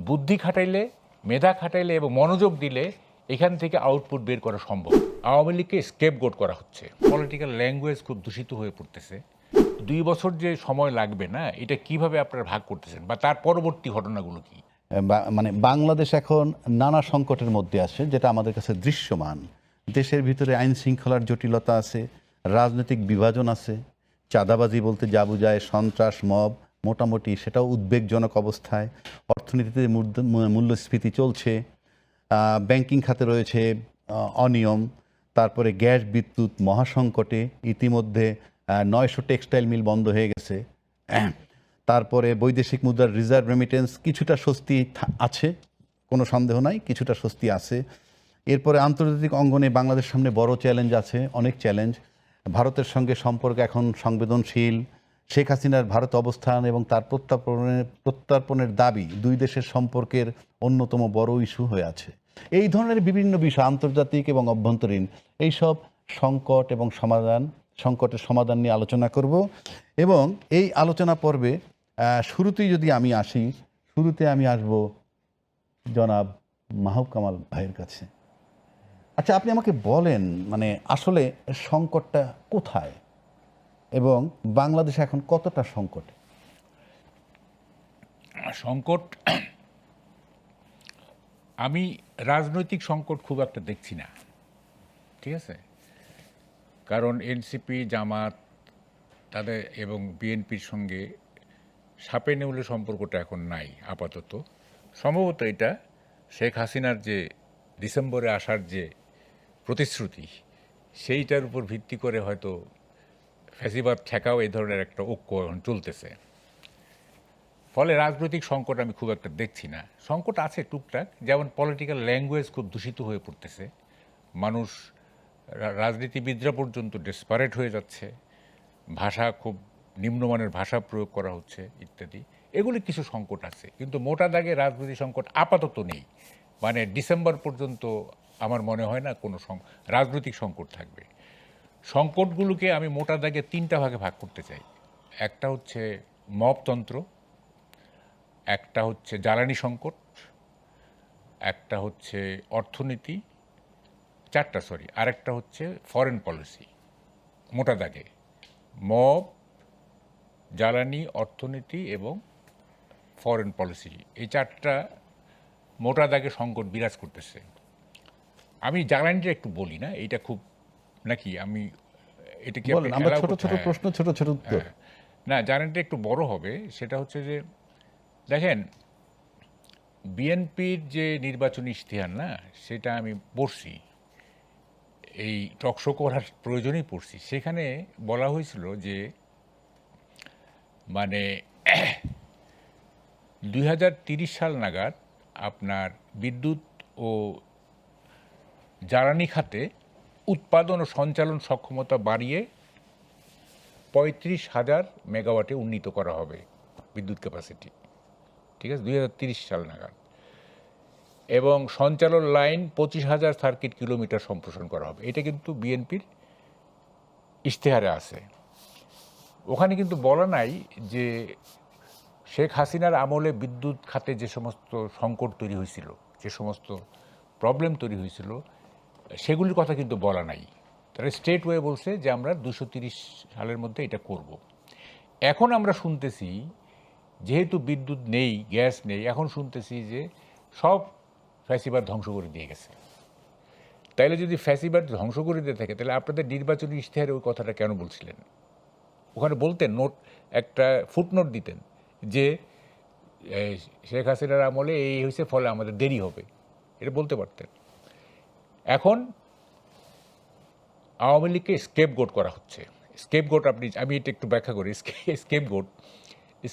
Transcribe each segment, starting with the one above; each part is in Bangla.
বুদ্ধি খাটাইলে, মেধা খাটাইলে এবং মনোযোগ দিলে এখান থেকে আউটপুট বের করা সম্ভব। আওয়ামী লীগকে স্কেপগোট করা হচ্ছে, পলিটিক্যাল ল্যাঙ্গুয়েজ খুব দূষিত হয়ে পড়তেছে। 2 বছর যে সময় লাগবে না, এটা কিভাবে আপনারা ভাগ করতেছেন বা তার পরবর্তী ঘটনাগুলো কি? মানে বাংলাদেশ এখন নানা সংকটের মধ্যে আছে, যেটা আমাদের কাছে দৃশ্যমান। দেশের ভিতরে আইন শৃঙ্খলার জটিলতা আছে, রাজনৈতিক বিভাজন আছে, চাঁদাবাজি বলতে যা বোঝায় সন্ত্রাস, মব, মোটামুটি সেটাও উদ্বেগজনক অবস্থায়। অর্থনীতিতে মূল্যস্ফীতি চলছে, ব্যাংকিং খাতে রয়েছে অনিয়ম, তারপরে গ্যাস বিদ্যুৎ মহাসংকটে, ইতিমধ্যে 900 টেক্সটাইল মিল বন্ধ হয়ে গেছে। তারপরে বৈদেশিক মুদ্রার রিজার্ভ রেমিটেন্স কিছুটা স্বস্তি আছে, কোনো সন্দেহ নাই, কিছুটা স্বস্তি আছে। এরপরে আন্তর্জাতিক অঙ্গনে বাংলাদেশের সামনে বড় চ্যালেঞ্জ আছে, অনেক চ্যালেঞ্জ। ভারতের সঙ্গে সম্পর্ক এখন সংবেদনশীল। শেখ হাসিনার ভারত অবস্থান এবং তার প্রত্যর্পণের দাবি দুই দেশের সম্পর্কের অন্যতম বড় ইস্যু হয়ে আছে। এই ধরনের বিভিন্ন বিষয়, আন্তর্জাতিক এবং অভ্যন্তরীণ, এইসব সংকট এবং সংকটের সমাধান নিয়ে আলোচনা করব। এবং এই আলোচনা পর্বে শুরুতেই যদি আমি আসি, শুরুতে আমি আসব জনাব মাহবুব কামাল ভাইয়ের কাছে। আচ্ছা, আপনি আমাকে বলেন, মানে আসলে সংকটটা কোথায় এবং বাংলাদেশ এখন কতটা সংকটে? সংকট, আমি রাজনৈতিক সংকট খুব একটা দেখছি না, ঠিক আছে? কারণ এনসিপি, জামাত তাদের এবং বিএনপির সঙ্গে সাপে নেউলে সম্পর্কটা এখন নাই আপাতত। সম্ভবত এটা শেখ হাসিনার যে ডিসেম্বরে আসার যে প্রতিশ্রুতি, সেইটার উপর ভিত্তি করে হয়তো ফ্যাসিবাদ ঠেকাও এই ধরনের একটা ঐক্য এখন চলতেছে। ফলে রাজনৈতিক সংকট আমি খুব একটা দেখছি না। সংকট আছে টুকটাক, যেমন পলিটিক্যাল ল্যাঙ্গুয়েজ খুব দূষিত হয়ে পড়তেছে, মানুষ, রাজনীতিবিদরা পর্যন্ত ডেসপারেট হয়ে যাচ্ছে, ভাষা খুব নিম্নমানের ভাষা প্রয়োগ করা হচ্ছে ইত্যাদি। এগুলি কিছু সংকট আছে, কিন্তু মোটা দাগে রাজনৈতিক সংকট আপাতত নেই। মানে ডিসেম্বর পর্যন্ত আমার মনে হয় না কোনো রাজনৈতিক সংকট থাকবে। সংকটগুলোকে আমি মোটা দাগে 3টা ভাগে ভাগ করতে চাই। একটা হচ্ছে মবতন্ত্র, একটা হচ্ছে জ্বালানি সংকট, একটা হচ্ছে অর্থনীতি, আরেকটা হচ্ছে ফরেন পলিসি। মোটা দাগে মব, জ্বালানি, অর্থনীতি এবং ফরেন পলিসি, এই 4টা মোটা দাগে সংকট বিরাজ করতেছে। আমি জ্বালানিটা একটু বলি না, এইটা খুব নাকি আমি এটা কি বলেন, আমরা ছোট ছোট প্রশ্ন, ছোট ছোট উত্তর। না, জ্বালানিটা একটু বড় হবে। সেটা হচ্ছে যে দেখেন, বিএনপির যে নির্বাচনী ইশতেহার না, সেটা আমি পড়ছি, এই টকশো করার প্রয়োজনেই পড়ছি। সেখানে বলা হয়েছিল যে মানে 2030 সাল নাগাদ আপনার বিদ্যুৎ ও জ্বালানি খাতে উৎপাদন ও সঞ্চালন সক্ষমতা বাড়িয়ে 35,000 মেগাওয়াটে উন্নীত করা হবে বিদ্যুৎ ক্যাপাসিটি, ঠিক আছে, 2030 সাল নাগাদ। এবং সঞ্চালন লাইন 25,000 সার্কিট কিলোমিটার সম্প্রসারণ করা হবে। এটা কিন্তু বিএনপির ইশতেহারে আছে। ওখানে কিন্তু বলা নাই যে শেখ হাসিনার আমলে বিদ্যুৎ খাতে যে সমস্ত সংকট তৈরি হয়েছিল, যে সমস্ত প্রবলেম তৈরি হয়েছিল, সেগুলির কথা কিন্তু বলা নাই। তারা স্ট্রেট ওয়ে বলছে যে আমরা 230 সালের মধ্যে এটা করব। এখন আমরা শুনতেছি, যেহেতু বিদ্যুৎ নেই, গ্যাস নেই, এখন শুনতেছি যে সব ফ্যাসিবাদ ধ্বংস করে দিয়ে গেছে। তাইলে যদি ফ্যাসিবাদ ধ্বংস করে দিয়ে থাকে, তাহলে আপনাদের নির্বাচনী ইশতেহারে ওই কথাটা কেন বলছিলেন? ওখানে বলতেন, নোট, একটা ফুটনোট দিতেন যে শেখ হাসিনার আমলে এই হয়েছে, ফলে আমাদের দেরি হবে, এটা বলতে পারতেন। এখন আওয়ামী লীগকে স্কেপগোট করা হচ্ছে। স্কেপগোট, আমি এটা একটু ব্যাখ্যা করি।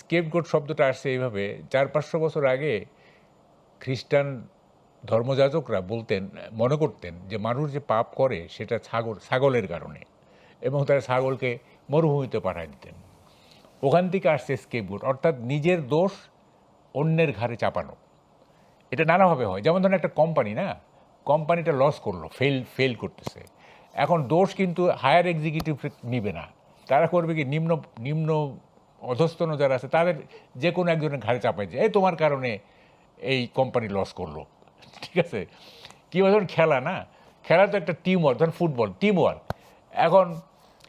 স্কেপগোট শব্দটা আসছে এইভাবে, 400-500 বছর আগে খ্রিস্টান ধর্মযাজকরা মনে করতেন যে মানুষ যে পাপ করে সেটা ছাগলের কারণে, এবং তারা ছাগলকে মরুভূমিতে পাঠায় দিতেন। ওখান থেকে আসছে স্কেপগোট, অর্থাৎ নিজের দোষ অন্যের ঘাড়ে চাপানো। এটা নানাভাবে হয়। যেমন ধরেন একটা কোম্পানি, না, কোম্পানিটা লস করলো, ফেল করতেছে, এখন দোষ কিন্তু হায়ার এক্সিকিউটিভ নিবে না, তারা করবে কি, নিম্ন অধস্তন যারা আছে তাদের যে কোনো একজনের ঘাড়ে চাপাই যায়, এই তোমার কারণে এই কোম্পানি লস করলো, ঠিক আছে? কীভাবে ধরুন খেলা না, খেলা তো একটা টিম ওয়ার্ক, ধরুন ফুটবল টিম ওয়ার্ক, এখন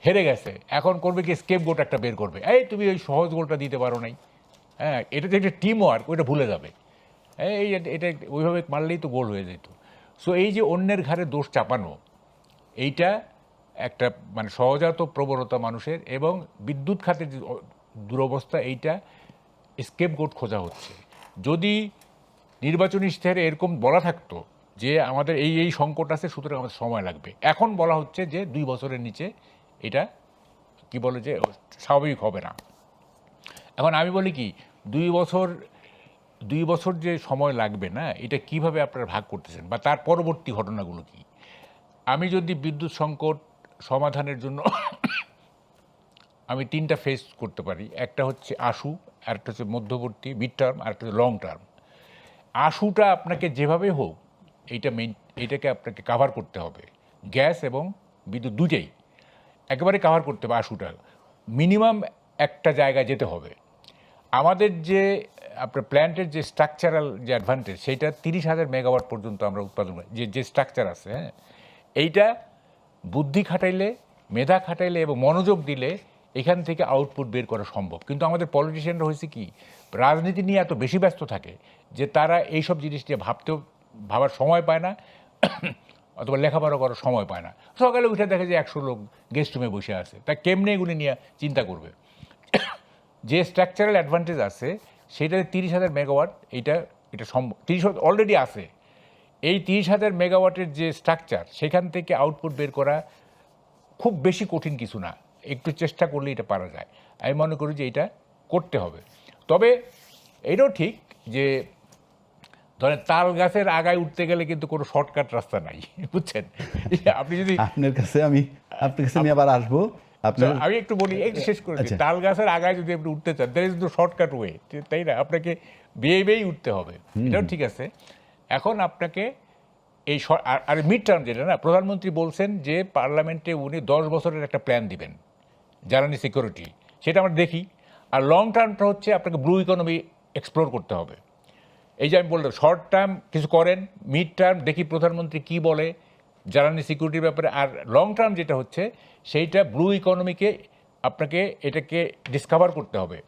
হেরে গেছে, এখন করবে কি স্কেপ গোট একটা বের করবে, এই তুমি ওই সহজ গোলটা দিতে পারো নাই, হ্যাঁ এটা যে একটা টিম ওয়ার্ক ওইটা ভুলে যাবে, এই এটা ওইভাবে মারলেই তো গোল হয়ে যেত। সো এই যে অন্যের ঘাড়ে দোষ চাপানো, এইটা একটা মানে সহজাত প্রবণতা মানুষের, এবং বিদ্যুৎ খাতের যে দুরবস্থা, এইটা স্কেপ গোট খোঁজা হচ্ছে। যদি নির্বাচনী ইশতেহারে এরকম বলা থাকতো যে আমাদের এই এই সংকট আছে, সুতরাং আমাদের সময় লাগবে, এখন বলা হচ্ছে যে 2 বছরের নিচে এটা কি বলে যে স্বাভাবিক হবে না। এখন আমি বলি কি 2 বছর যে সময় লাগবে না, এটা কিভাবে আপনারা ভাগ করতেছেন বা তার পরবর্তী ঘটনাগুলো কি? আমি যদি বিদ্যুৎ সংকট সমাধানের জন্য আমি 3টা ফেজ করতে পারি, একটা হচ্ছে আশু, আরেকটা হচ্ছে মধ্যবর্তী মিড টার্ম, আরেকটা হচ্ছে লং টার্ম। আশুটা আপনাকে যেভাবে হোক এইটাকে আপনাকে কাভার করতে হবে, গ্যাস এবং বিদ্যুৎ দুইটাই একেবারে কাভার করতে হবে। আশুটা মিনিমাম একটা জায়গায় যেতে হবে। আমাদের যে আপনার প্ল্যান্টের যে স্ট্রাকচারাল যে অ্যাডভান্টেজ, সেইটা 30,000 মেগাওয়াট পর্যন্ত আমরা উৎপাদন করি, যে স্ট্রাকচার আছে, হ্যাঁ এইটা বুদ্ধি খাটাইলে, মেধা খাটাইলে এবং মনোযোগ দিলে এখান থেকে আউটপুট বের করা সম্ভব। কিন্তু আমাদের পলিটিশিয়ানরা হয়েছে কি, রাজনীতি নিয়ে এত বেশি ব্যস্ত থাকে যে তারা এইসব জিনিস নিয়ে ভাবার সময় পায় না, অথবা লেখাপড়া করার সময় পায় না। সকালে উঠে দেখে যে 100 লোক গেস্ট রুমে বসে আছে, তা কেমনে এগুলি নিয়ে চিন্তা করবে? যে স্ট্রাকচারাল অ্যাডভান্টেজ আছে সেটাতে 30,000 মেগাওয়াট, এটা সম্ভব, 30 অলরেডি আছে। এই 30,000 মেগাওয়াটের যে স্ট্রাকচার, সেখান থেকে আউটপুট বের করা খুব বেশি কঠিন কিছু না, একটু চেষ্টা করলে এটা পারা যায়। আমি মনে করি যে এটা করতে হবে। তবে এটাও ঠিক যে ধরেন তাল গাছের আগায় উঠতে গেলে কিন্তু কোনো শর্টকাট রাস্তা নাই, বুঝছেন? আপনি যদি আপনার কাছে আমি আবার আসবো। আমি একটু বলি, একটু শেষ করে দিই। তাল গাছের আগায় যদি আপনি উঠতে চান, there is no shortcut way, তাই না? আপনাকে বেয়েই উঠতে হবে, এটাও ঠিক আছে। এখন আপনাকে এই আর মিড টার্ম যেটা না, প্রধানমন্ত্রী বলছেন যে পার্লামেন্টে উনি 10 বছরের একটা প্ল্যান দিবেন জ্বালানি সিকিউরিটি, সেটা আমরা দেখি। আর লং টার্মটা হচ্ছে আপনাকে ব্লু ইকোনমি এক্সপ্লোর করতে হবে। এই যে আমি বললাম শর্ট টার্ম কিছু করেন, মিড টার্ম দেখি প্রধানমন্ত্রী কি বলে জ্বালানি সিকিউরিটির ব্যাপারে, আর লং টার্ম যেটা হচ্ছে সেইটা ব্লু ইকোনমিকে আপনাকে এটাকে ডিসকভার করতে হবে।